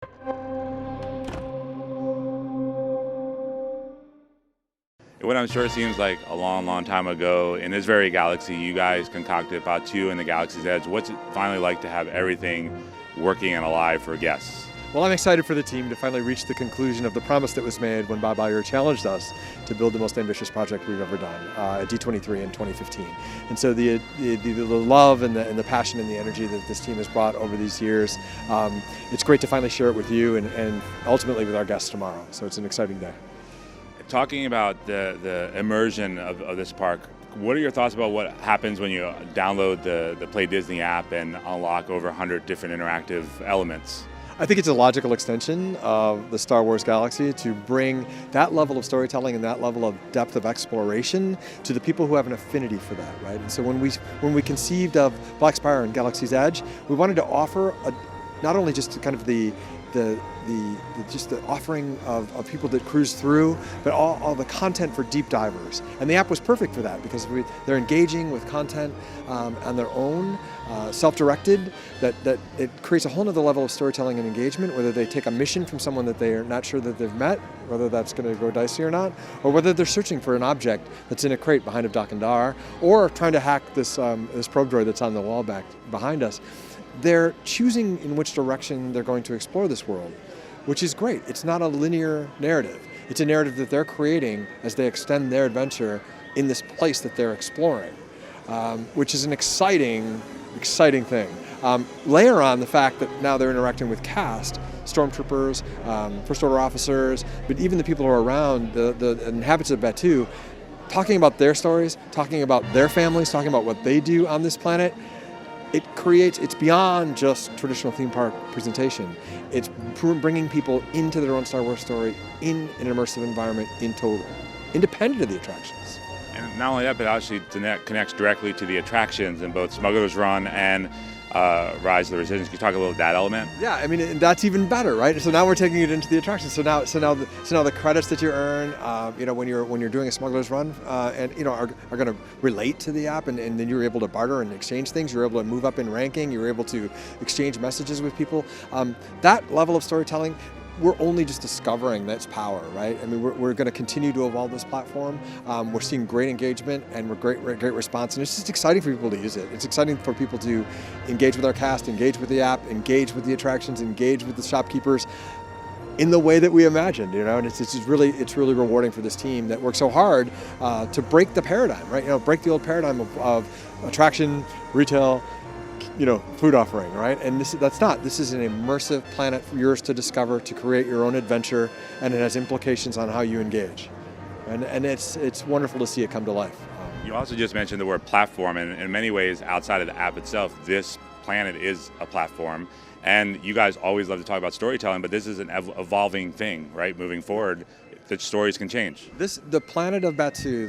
What I'm sure seems like a long, long time ago, in this very galaxy, you guys concocted Batuu and the Galaxy's Edge. What's it finally like to have everything working and alive for guests? Well, I'm excited for the team to finally reach the conclusion of the promise that was made when Bob Iger challenged us to build the most ambitious project we've ever done at D23 in 2015. And so the love and the passion and the energy that this team has brought over these years, it's great to finally share it with you and ultimately with our guests tomorrow. So it's an exciting day. Talking about the immersion of this park, what are your thoughts about what happens when you download the Play Disney app and unlock over 100 different interactive elements? I think it's a logical extension of the Star Wars galaxy to bring that level of storytelling and that level of depth of exploration to the people who have an affinity for that, right? And so when we conceived of Black Spire and Galaxy's Edge, we wanted to offer not only just kind of the offering of people that cruise through, but all the content for deep divers. And the app was perfect for that because they're engaging with content on their own, self-directed, that it creates a whole nother level of storytelling and engagement, whether they take a mission from someone that they are not sure that they've met, whether that's going to go dicey or not, or whether they're searching for an object that's in a crate behind a Dock and Dar, or trying to hack this probe droid that's on the wall back behind us. They're choosing in which direction they're going to explore this world, which is great. It's not a linear narrative. It's a narrative that they're creating as they extend their adventure in this place that they're exploring, which is an exciting thing. Layer on the fact that now they're interacting with cast, stormtroopers, First Order officers, but even the people who are around, the inhabitants of Batuu, talking about their stories, talking about their families, talking about what they do on this planet. It's beyond just traditional theme park presentation. It's bringing people into their own Star Wars story in an immersive environment in total, independent of the attractions. And not only that, but actually connects directly to the attractions in both Smuggler's Run and Rise of the Resistance. Can you talk a little about that element? Yeah, I mean that's even better, right? So now we're taking it into the attractions. So now the credits that you earn, when you're doing a Smuggler's Run, and are going to relate to the app, and then you're able to barter and exchange things. You're able to move up in ranking. You're able to exchange messages with people. That level of storytelling, we're only just discovering that's power, right? I mean, we're going to continue to evolve this platform. We're seeing great engagement and great response, and it's just exciting for people to use it. It's exciting for people to engage with our cast, engage with the app, engage with the attractions, engage with the shopkeepers in the way that we imagined, and it's really rewarding for this team that works so hard to break the paradigm, right? Break the old paradigm of attraction, retail, food offering, right? And this is an immersive planet for yours to discover, to create your own adventure, and it has implications on how you engage. And it's wonderful to see it come to life. You also just mentioned the word platform, and in many ways, outside of the app itself, this planet is a platform. And you guys always love to talk about storytelling, but this is an evolving thing, right? Moving forward, the stories can change. The planet of Batuu,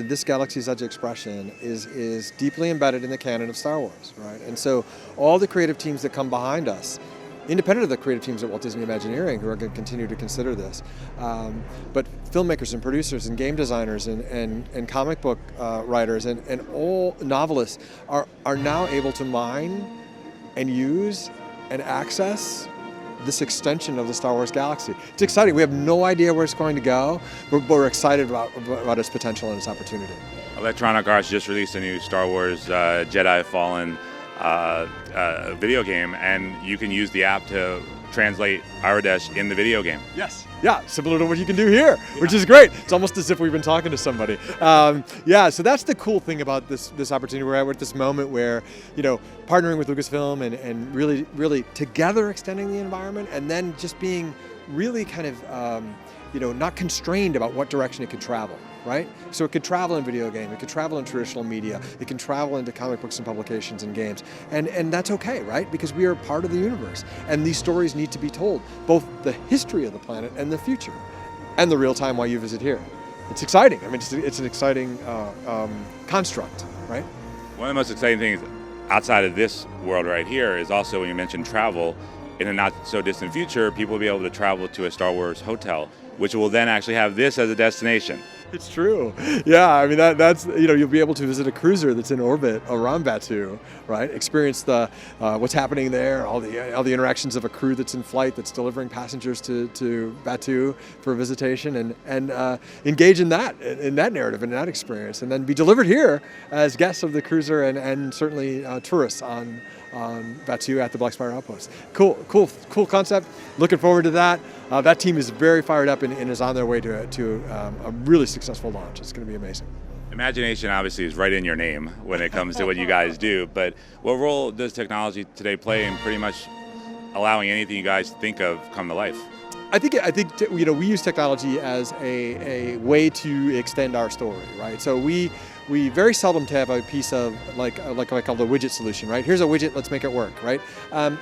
this Galaxy's Edge expression is deeply embedded in the canon of Star Wars, right? And so all the creative teams that come behind us, independent of the creative teams at Walt Disney Imagineering, who are going to continue to consider this, but filmmakers and producers and game designers and comic book writers and all novelists are now able to mine and use and access this extension of the Star Wars galaxy. It's exciting. We have no idea where it's going to go, but we're excited about its potential and its opportunity. Electronic Arts just released a new Star Wars Jedi Fallen video game, and you can use the app to translate Aradesh in the video game. Yes. Yeah, similar to what you can do here, which is great. It's almost as if we've been talking to somebody. So that's the cool thing about this opportunity. We're at this moment where, partnering with Lucasfilm and really together extending the environment, and then just being really kind of, not constrained about what direction it could travel, right? So it could travel in video game, it could travel in traditional media, it can travel into comic books and publications and games. And that's okay, right? Because we are part of the universe. And these stories need to be told, both the history of the planet and the future, and the real time while you visit here. It's exciting. I mean, it's an exciting construct, right? One of the most exciting things outside of this world right here is also when you mentioned travel, in a not so distant future, people will be able to travel to a Star Wars hotel, which will then actually have this as a destination. It's true. Yeah, I mean that's you'll be able to visit a cruiser that's in orbit around Batu, right? Experience the what's happening there, all the interactions of a crew that's in flight that's delivering passengers to Batu for visitation, and engage in that narrative and that experience, and then be delivered here as guests of the cruiser and certainly tourists on Batu at the Black Spire Outpost. Cool concept. Looking forward to that. That team is very fired up and is on their way to a really successful launch. It's going to be amazing. Imagination obviously is right in your name when it comes to what you guys do, but what role does technology today play in pretty much allowing anything you guys think of come to life? I think we use technology as a way to extend our story, right? So we very seldom have a piece of like I call the widget solution, right? Here's a widget, let's make it work, right?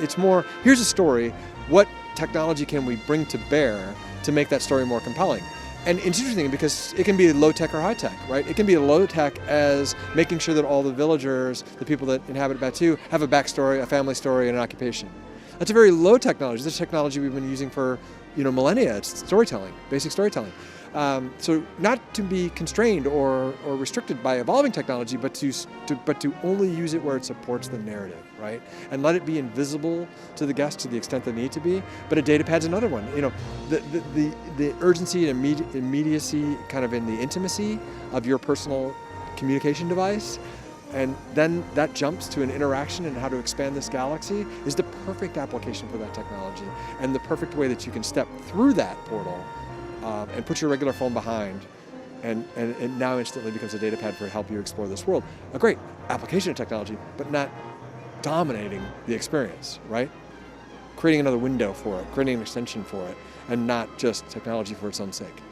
It's more, here's a story. What technology can we bring to bear to make that story more compelling? And it's interesting because it can be low tech or high tech, right? It can be low tech as making sure that all the villagers, the people that inhabit Batu, have a backstory, a family story, and an occupation. That's a very low technology. This is technology we've been using for millennia. It's storytelling, basic storytelling. So not to be constrained or restricted by evolving technology, but to only use it where it supports the narrative, right? And let it be invisible to the guests to the extent they need to be. But a data pad's another one. The urgency and immediacy, kind of in the intimacy of your personal communication device. And then that jumps to an interaction and how to expand this galaxy is the perfect application for that technology, and the perfect way that you can step through that portal and put your regular phone behind, and it now instantly becomes a data pad for help you explore this world. A great application of technology, but not dominating the experience, right? Creating another window for it, creating an extension for it, and not just technology for its own sake.